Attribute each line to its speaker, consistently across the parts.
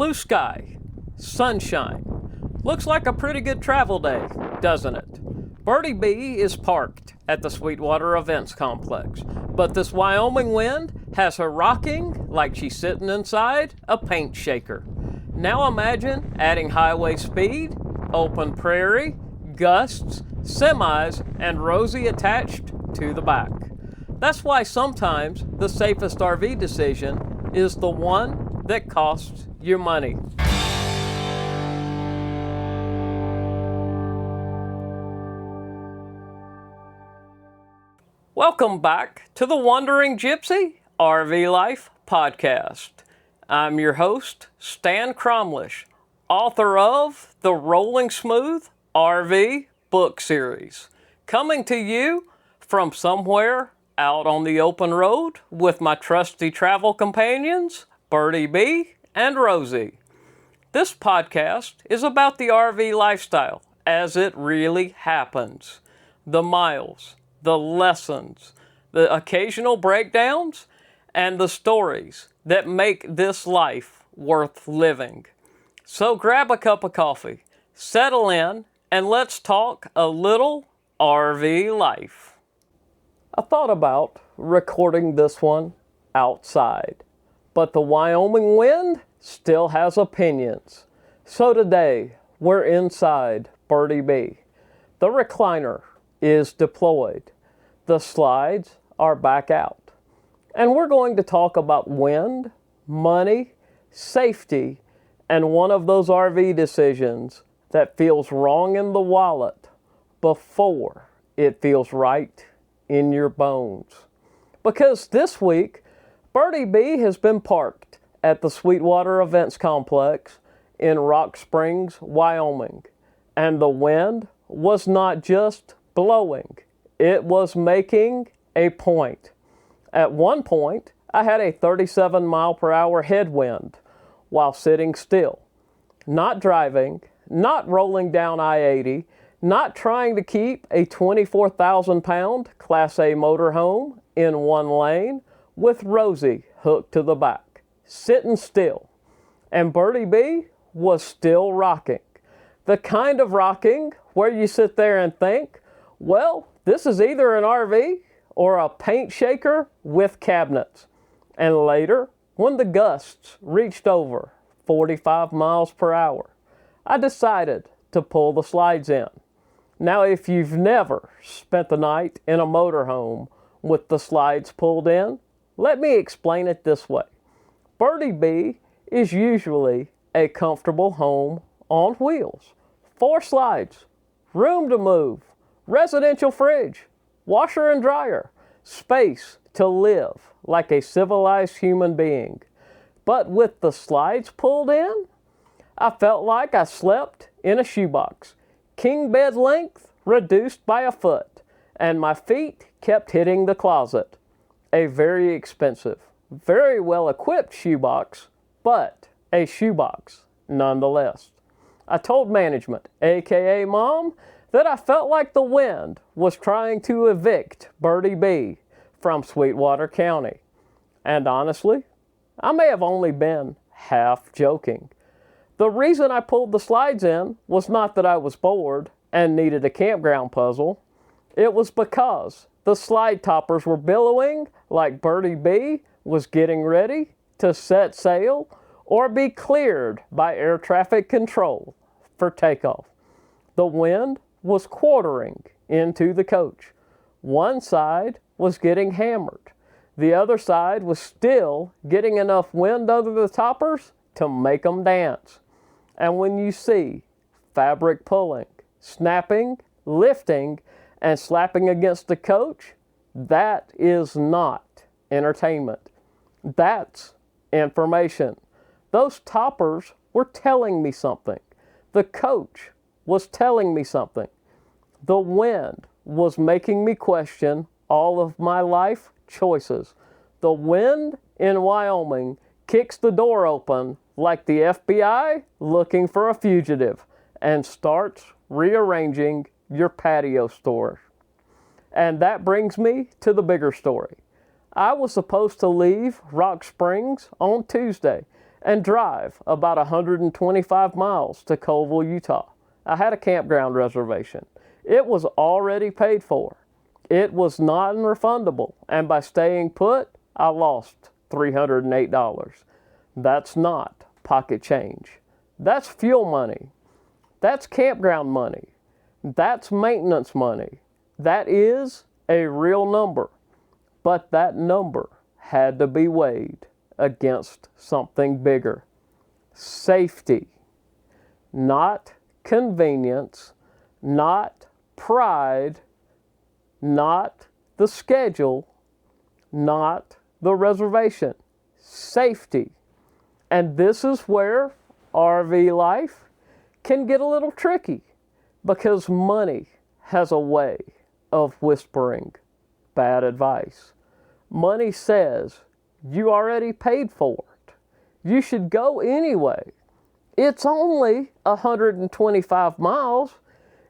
Speaker 1: Blue sky, sunshine. Looks like a pretty good travel day, doesn't it? Bertie Bea is parked at the Sweetwater Events Complex, but this Wyoming wind has her rocking like she's sitting inside a paint shaker. Now imagine adding highway speed, open prairie, gusts, semis, and Rosie attached to the back. That's why sometimes the safest RV decision is the one that costs you money. Welcome back to the Wandering Gypsy RV Life Podcast. I'm your host, Stan Cromlish, author of the Rolling Smooth RV book series, coming to you from somewhere out on the open road with my trusty travel companions, Bertie Bea and Rosie. This podcast is about the RV lifestyle as it really happens. The miles, the lessons, the occasional breakdowns, and the stories that make this life worth living. So grab a cup of coffee, settle in, and let's talk a little RV life. I thought about recording this one outside, but the Wyoming wind still has opinions. So today, we're inside Bertie Bea. The recliner is deployed. The slides are back out. And we're going to talk about wind, money, safety, and one of those RV decisions that feels wrong in the wallet before it feels right in your bones. Because this week, Bertie Bea has been parked at the Sweetwater Events Complex in Rock Springs, Wyoming. And the wind was not just blowing, it was making a point. At one point, I had a 37 mile per hour headwind while sitting still, not driving, not rolling down I-80, not trying to keep a 24,000 pound Class A motorhome in one lane with Rosie hooked to the back, sitting still. And Bertie Bea was still rocking. The kind of rocking where you sit there and think, well, this is either an RV or a paint shaker with cabinets. And later, when the gusts reached over 45 miles per hour, I decided to pull the slides in. Now, if you've never spent the night in a motorhome with the slides pulled in, let me explain it this way. Bertie Bea is usually a comfortable home on wheels. 4 slides, room to move, residential fridge, washer and dryer, space to live like a civilized human being. But with the slides pulled in, I felt like I slept in a shoebox. King bed length reduced by a foot, and my feet kept hitting the closet. A very expensive, very well-equipped shoebox, but a shoebox nonetheless. I told management, aka Mom, that I felt like the wind was trying to evict Bertie Bea from Sweetwater County. And honestly, I may have only been half joking. The reason I pulled the slides in was not that I was bored and needed a campground puzzle. It was because the slide toppers were billowing like Bertie Bea was getting ready to set sail or be cleared by air traffic control for takeoff. The wind was quartering into the coach. One side was getting hammered. The other side was still getting enough wind under the toppers to make them dance. And when you see fabric pulling, snapping, lifting, and slapping against the coach, that is not entertainment. That's information. Those toppers were telling me something. The coach was telling me something. The wind was making me question all of my life choices. The wind in Wyoming kicks the door open like the FBI looking for a fugitive and starts rearranging your patio store. And that brings me to the bigger story. I was supposed to leave Rock Springs on Tuesday and drive about 125 miles to Coalville, Utah. I had a campground reservation. It was already paid for. It was non-refundable, and by staying put, I lost $308. That's not pocket change. That's fuel money. That's campground money. That's maintenance money. That is a real number. But that number had to be weighed against something bigger. Safety. Not convenience, not pride, not the schedule, not the reservation. Safety. And this is where RV life can get a little tricky, because money has a way of whispering bad advice. Money says, you already paid for it. You should go anyway. It's only 125 miles.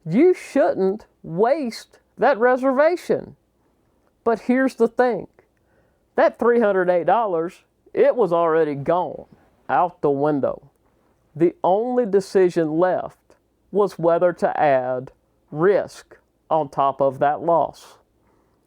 Speaker 1: You shouldn't waste that reservation. But here's the thing. That $308, it was already gone, out the window. The only decision left was whether to add risk on top of that loss.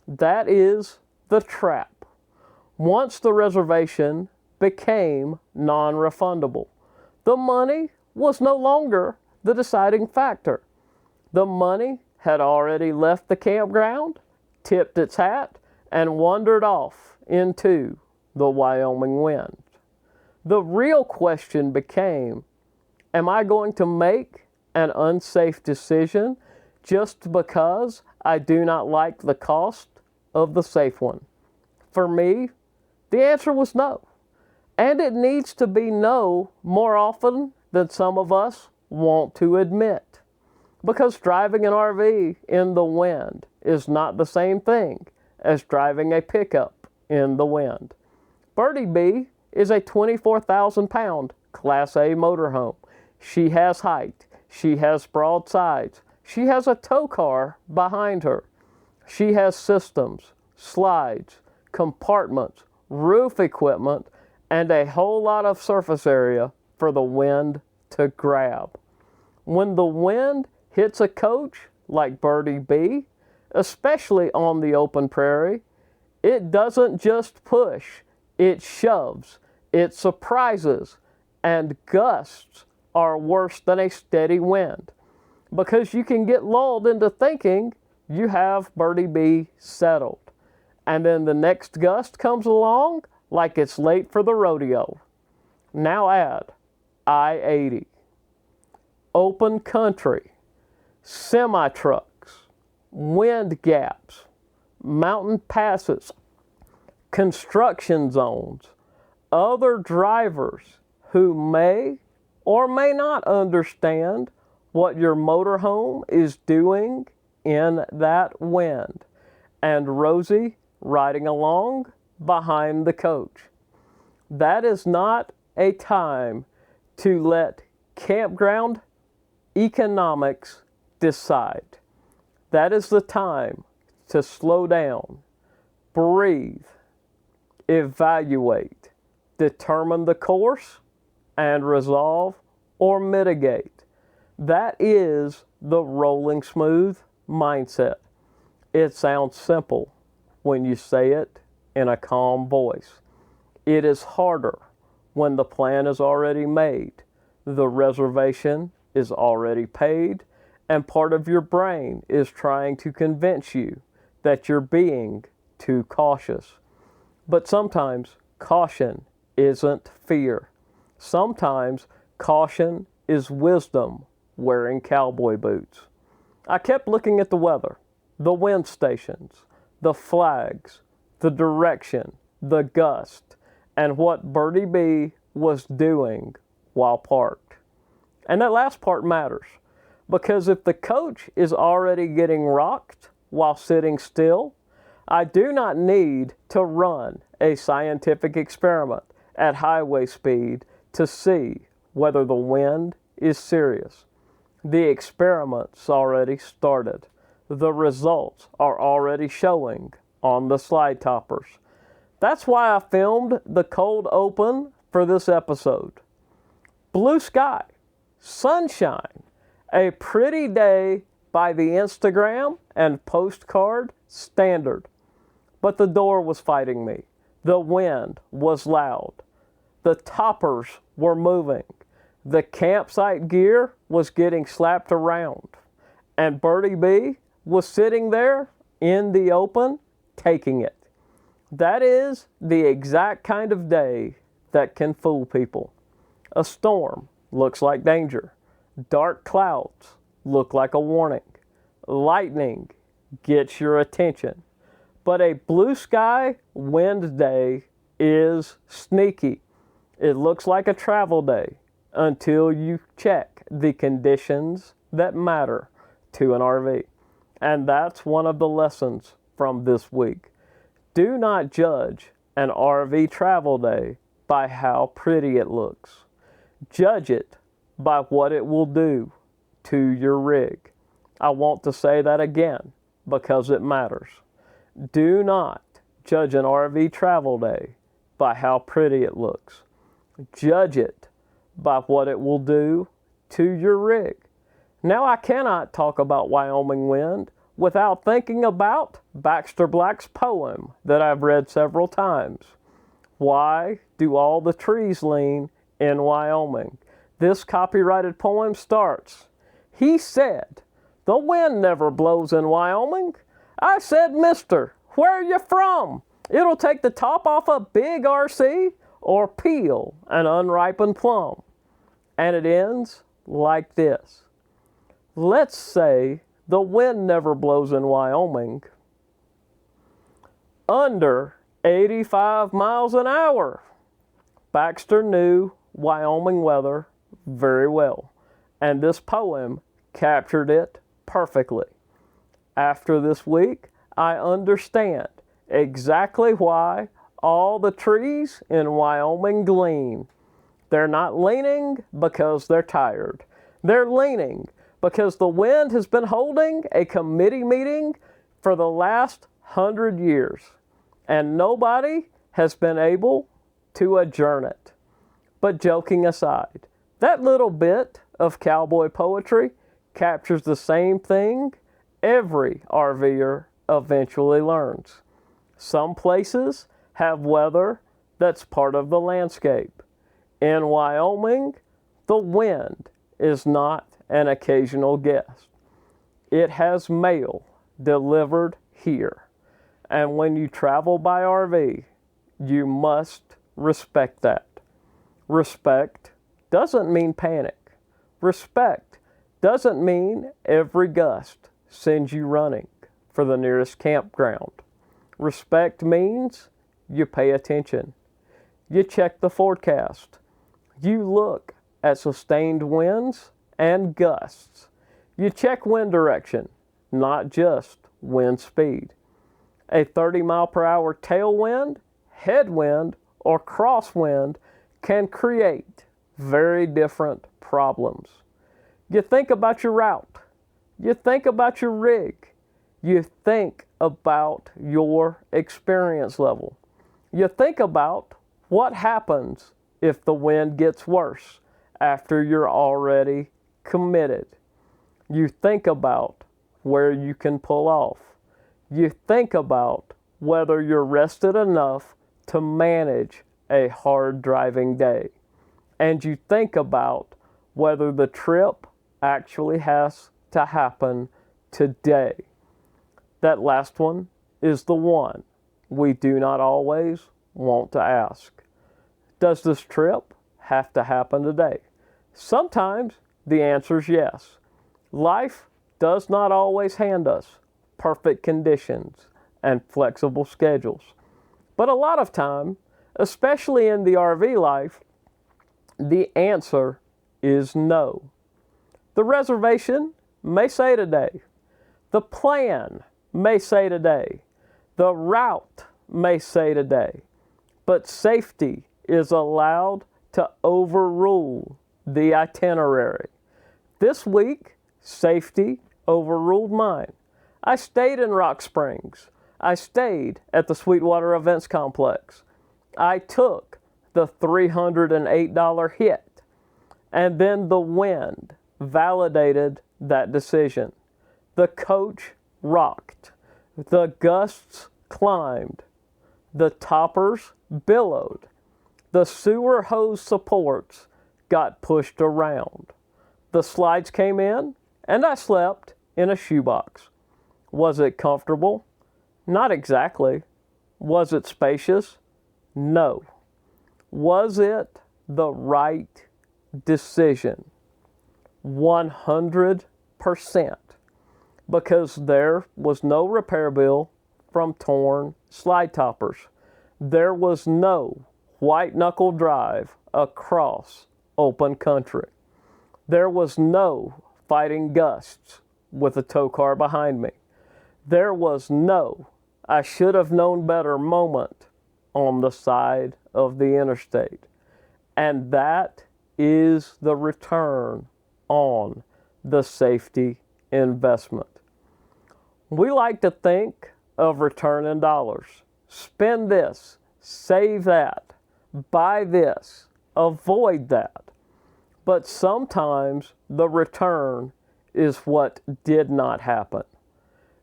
Speaker 1: That is the trap. Once the reservation became non-refundable, the money was no longer the deciding factor. The money had already left the campground, tipped its hat, and wandered off into the Wyoming wind. The real question became, am I going to make an unsafe decision just because I do not like the cost of the safe one? For me, the answer was no. And it needs to be no more often than some of us want to admit. Because driving an RV in the wind is not the same thing as driving a pickup in the wind. Bertie Bea is a 24,000-pound Class A motorhome. She has height. She has broad sides. She has a tow car behind her. She has systems, slides, compartments, roof equipment, and a whole lot of surface area for the wind to grab. When the wind hits a coach like Bertie Bea, especially on the open prairie, it doesn't just push, it shoves, it surprises, and gusts are worse than a steady wind, because you can get lulled into thinking you have Bertie Bea settled. And then the next gust comes along like it's late for the rodeo. Now add I-80, open country, semi-trucks, wind gaps, mountain passes, construction zones, other drivers who may or may not understand what your motorhome is doing in that wind, and Rosie riding along behind the coach. That is not a time to let campground economics decide. That is the time to slow down, breathe, evaluate, determine the course, and resolve or mitigate. That is the rolling smooth mindset. It sounds simple when you say it in a calm voice. It is harder when the plan is already made, the reservation is already paid, and part of your brain is trying to convince you that you're being too cautious. But sometimes caution isn't fear. Sometimes caution is wisdom wearing cowboy boots. I kept looking at the weather, the wind stations, the flags, the direction, the gust, and what Bertie Bea was doing while parked. And that last part matters, because if the coach is already getting rocked while sitting still, I do not need to run a scientific experiment at highway speed to see whether the wind is serious. The experiment's already started. The results are already showing on the slide toppers. That's why I filmed the cold open for this episode. Blue sky, sunshine, a pretty day by the Instagram and postcard standard. But the door was fighting me. The wind was loud. The toppers were moving. The campsite gear was getting slapped around. And Bertie Bea was sitting there in the open, taking it. That is the exact kind of day that can fool people. A storm looks like danger. Dark clouds look like a warning. Lightning gets your attention. But a blue sky wind day is sneaky. It looks like a travel day until you check the conditions that matter to an RV. And that's one of the lessons from this week. Do not judge an RV travel day by how pretty it looks. Judge it by what it will do to your rig. I want to say that again because it matters. Do not judge an RV travel day by how pretty it looks. Judge it by what it will do to your rig. Now, I cannot talk about Wyoming wind without thinking about Baxter Black's poem that I've read several times. Why do all the trees lean in Wyoming? This copyrighted poem starts, he said, the wind never blows in Wyoming. I said, mister, where are you from? It'll take the top off a big RC or peel an unripened plum. And it ends like this. Let's say the wind never blows in Wyoming under 85 miles an hour. Baxter knew Wyoming weather very well, and this poem captured it perfectly. After this week, I understand exactly why all the trees in Wyoming lean. They're not leaning because they're tired. They're leaning because the wind has been holding a committee meeting for the last 100 years, and nobody has been able to adjourn it. But joking aside, that little bit of cowboy poetry captures the same thing every RVer eventually learns. Some places have weather that's part of the landscape. In Wyoming, the wind is not an occasional guest. It has mail delivered here. And when you travel by RV, you must respect that. Respect doesn't mean panic. Respect doesn't mean every gust sends you running for the nearest campground. Respect means you pay attention. You check the forecast. You look at sustained winds and gusts. You check wind direction, not just wind speed. A 30 mile per hour tailwind, headwind, or crosswind can create very different problems. You think about your route. You think about your rig. You think about your experience level. You think about what happens if the wind gets worse after you're already committed. You think about where you can pull off. You think about whether you're rested enough to manage a hard driving day. And you think about whether the trip actually has to happen today. That last one is the one we do not always want to ask. Does this trip have to happen today? Sometimes the answer is yes. Life does not always hand us perfect conditions and flexible schedules. But a lot of time, especially in the RV life, the answer is no. The reservation may say today. The plan may say today. The route may say today. But safety is allowed to overrule the itinerary. This week, safety overruled mine. I stayed in Rock Springs. I stayed at the Sweetwater Events Complex. I took the $308 hit. And then the wind validated that decision. The coach rocked. The gusts climbed. The toppers billowed. The sewer hose supports got pushed around. The slides came in, and I slept in a shoebox. Was it comfortable? Not exactly. Was it spacious? No. Was it the right decision? 100%. Because there was no repair bill from torn slide toppers. There was no white knuckle drive across open country. There was no fighting gusts with a tow car behind me. There was no I should have known better moment on the side of the interstate. And that is the return on the safety investment. We like to think of return in dollars. Spend this, save that, buy this, avoid that. But sometimes the return is what did not happen.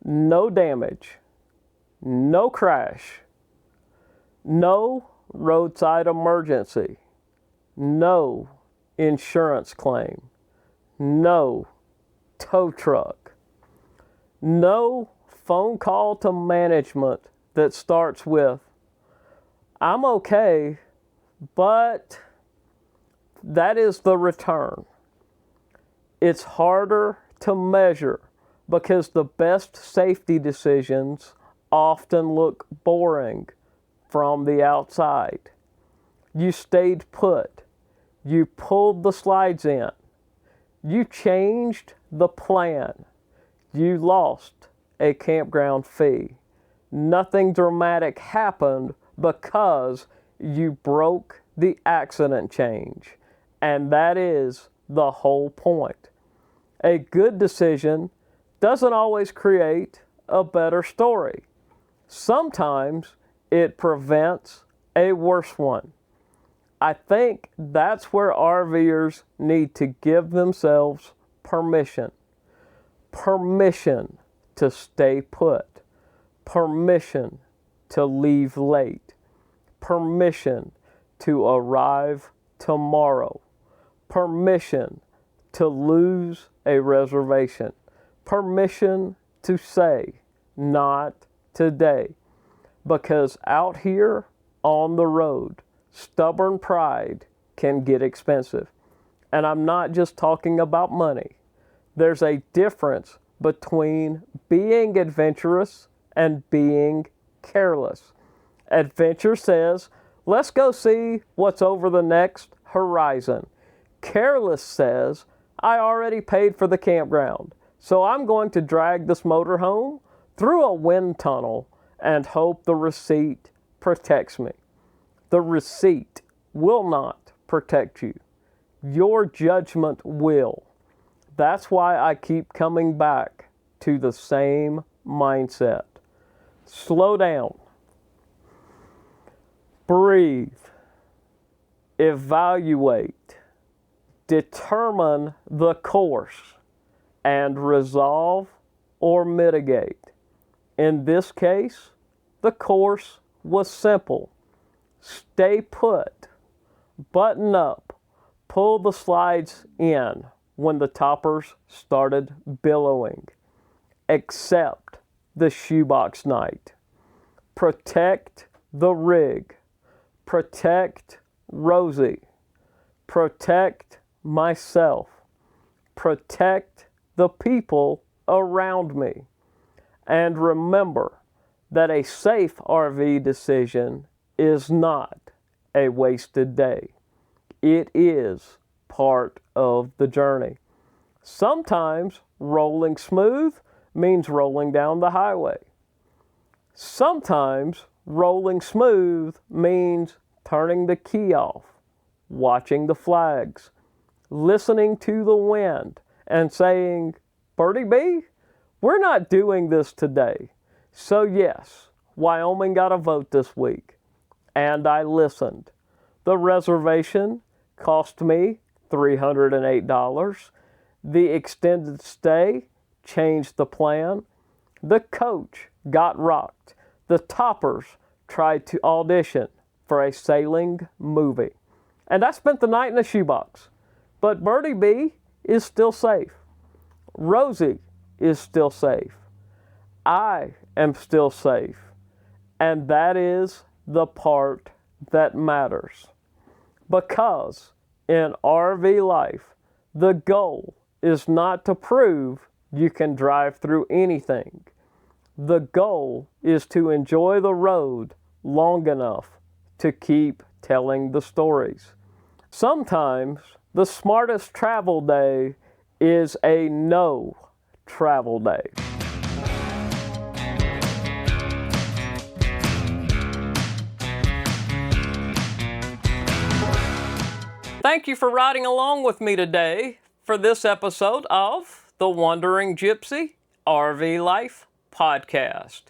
Speaker 1: No damage, no crash, no roadside emergency, no insurance claim, no tow truck, no phone call to management that starts with, "I'm okay, but..." That is the return. It's harder to measure because the best safety decisions often look boring from the outside. You stayed put. You pulled the slides in. You changed the plan. You lost a campground fee. Nothing dramatic happened because you broke the accident change. And that is the whole point. A good decision doesn't always create a better story. Sometimes it prevents a worse one. I think that's where RVers need to give themselves permission. Permission to stay put. Permission to leave late. Permission to arrive tomorrow. Permission to lose a reservation. Permission to say, "Not today." Because out here on the road, stubborn pride can get expensive. And I'm not just talking about money. There's a difference between being adventurous and being careless. Adventure says, "Let's go see what's over the next horizon." Careless says, "I already paid for the campground, so I'm going to drag this motorhome through a wind tunnel and hope the receipt protects me." The receipt will not protect you. Your judgment will. That's why I keep coming back to the same mindset. Slow down. Breathe. Evaluate. Determine the course and resolve or mitigate. In this case, the course was simple. Stay put, button up, pull the slides in when the toppers started billowing. Accept the shoebox night. Protect the rig. Protect Rosie. Protect myself. Protect the people around me. And remember that a safe RV decision is not a wasted day. It is part of the journey. Sometimes rolling smooth means rolling down the highway. Sometimes rolling smooth means turning the key off, watching the flags, listening to the wind, and saying, "Bertie Bea, we're not doing this today." So yes, Wyoming got a vote this week, and I listened. The reservation cost me $308. The extended stay changed the plan. The coach got rocked. The toppers tried to audition for a sailing movie. And I spent the night in a shoebox. But Bertie Bea is still safe. Rosie is still safe. I am still safe. And that is the part that matters. Because in RV life, the goal is not to prove you can drive through anything. The goal is to enjoy the road long enough to keep telling the stories. Sometimes the smartest travel day is a no travel day. Thank you for riding along with me today for this episode of the Wandering Gypsy RV Life Podcast.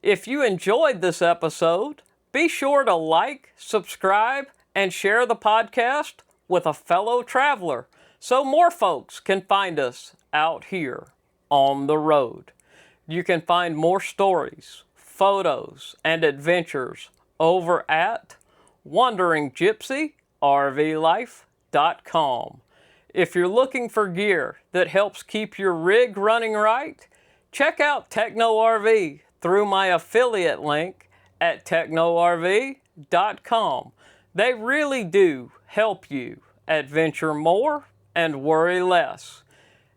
Speaker 1: If you enjoyed this episode, be sure to like, subscribe, and share the podcast with a fellow traveler so more folks can find us out here on the road. You can find more stories, photos, and adventures over at wanderinggypsyrvlife.com. If you're looking for gear that helps keep your rig running right, check out Techno RV through my affiliate link at technorv.com. They really do help you adventure more and worry less.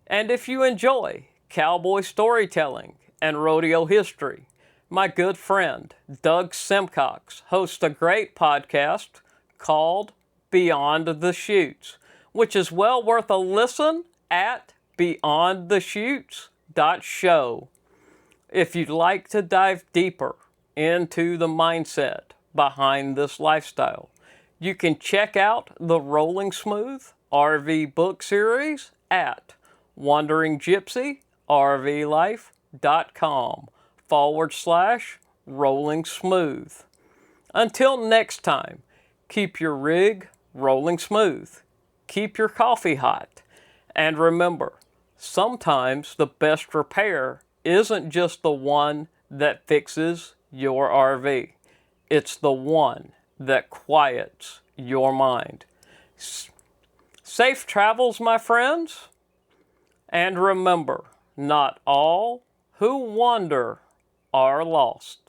Speaker 1: And if you enjoy cowboy storytelling and rodeo history, my good friend Doug Simcox hosts a great podcast called Beyond the Chutes, which is well worth a listen at beyondthechutes.show. If you'd like to dive deeper into the mindset behind this lifestyle, you can check out the Rolling Smooth RV book series at wanderinggypsyrvlife.com/rolling smooth. Until next time, keep your rig rolling smooth. Keep your coffee hot. And remember, sometimes the best repair isn't just the one that fixes your RV. It's the one that quiets your mind. Safe travels, my friends. And remember, not all who wander are lost.